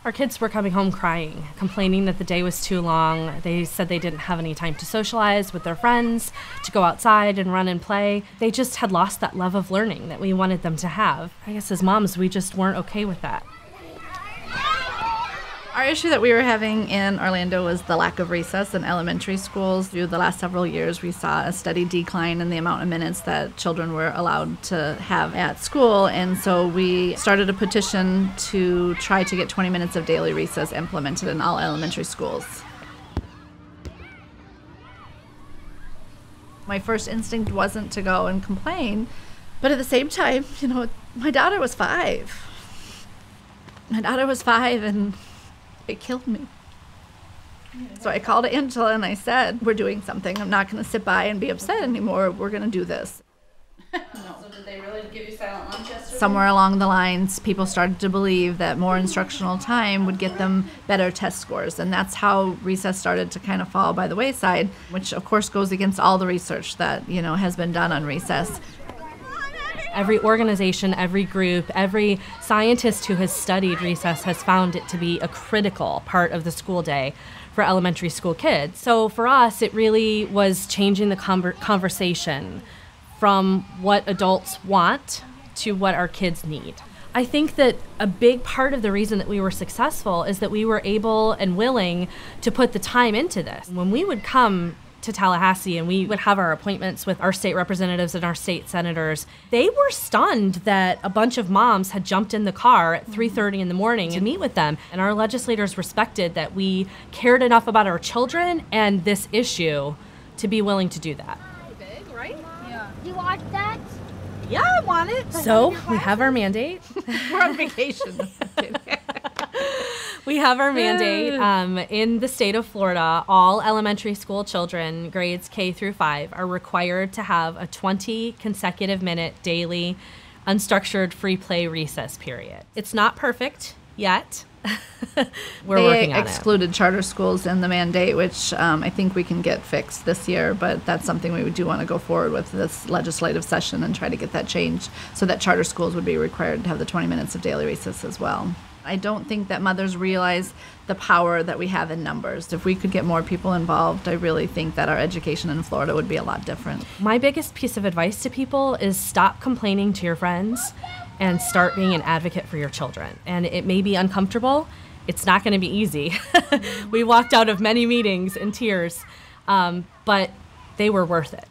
Our kids were coming home crying, complaining that the day was too long. They said they didn't have any time to socialize with their friends, to go outside and run and play. They just had lost that love of learning that we wanted them to have. I guess as moms, we just weren't okay with that. Our issue that we were having in Orlando was the lack of recess in elementary schools. Through the last several years, we saw a steady decline in the amount of minutes that children were allowed to have at school. And so we started a petition to try to get 20 minutes of daily recess implemented in all elementary schools. My first instinct wasn't to go and complain, but at the same time, my daughter was 5. And it killed me. So I called Angela and I said, we're doing something. I'm not going to sit by and be upset anymore. We're going to do this. No. So did they really give you silent lunch yesterday? Somewhere along the lines, people started to believe that more instructional time would get them better test scores. And that's how recess started to kind of fall by the wayside, which of course goes against all the research that, has been done on recess. Every organization, every group, every scientist who has studied recess has found it to be a critical part of the school day for elementary school kids. So for us, it really was changing the conversation from what adults want to what our kids need. I think that a big part of the reason that we were successful is that we were able and willing to put the time into this. When we would come to Tallahassee and we would have our appointments with our state representatives and our state senators, they were stunned that a bunch of moms had jumped in the car at 3:30 in the morning to meet with them. And our legislators respected that we cared enough about our children and this issue to be willing to do that. Big, right? Yeah. You want that? Yeah, I want it. So we have our mandate. We're on vacation. We have our mandate in the state of Florida. All elementary school children, grades K through 5, are required to have a 20 consecutive minute daily unstructured free play recess period. It's not perfect yet. We're working on it. They excluded charter schools in the mandate, which I think we can get fixed this year, but that's something we do want to go forward with this legislative session and try to get that changed so that charter schools would be required to have the 20 minutes of daily recess as well. I don't think that mothers realize the power that we have in numbers. If we could get more people involved, I really think that our education in Florida would be a lot different. My biggest piece of advice to people is stop complaining to your friends and start being an advocate for your children. And it may be uncomfortable. It's not going to be easy. We walked out of many meetings in tears, but they were worth it.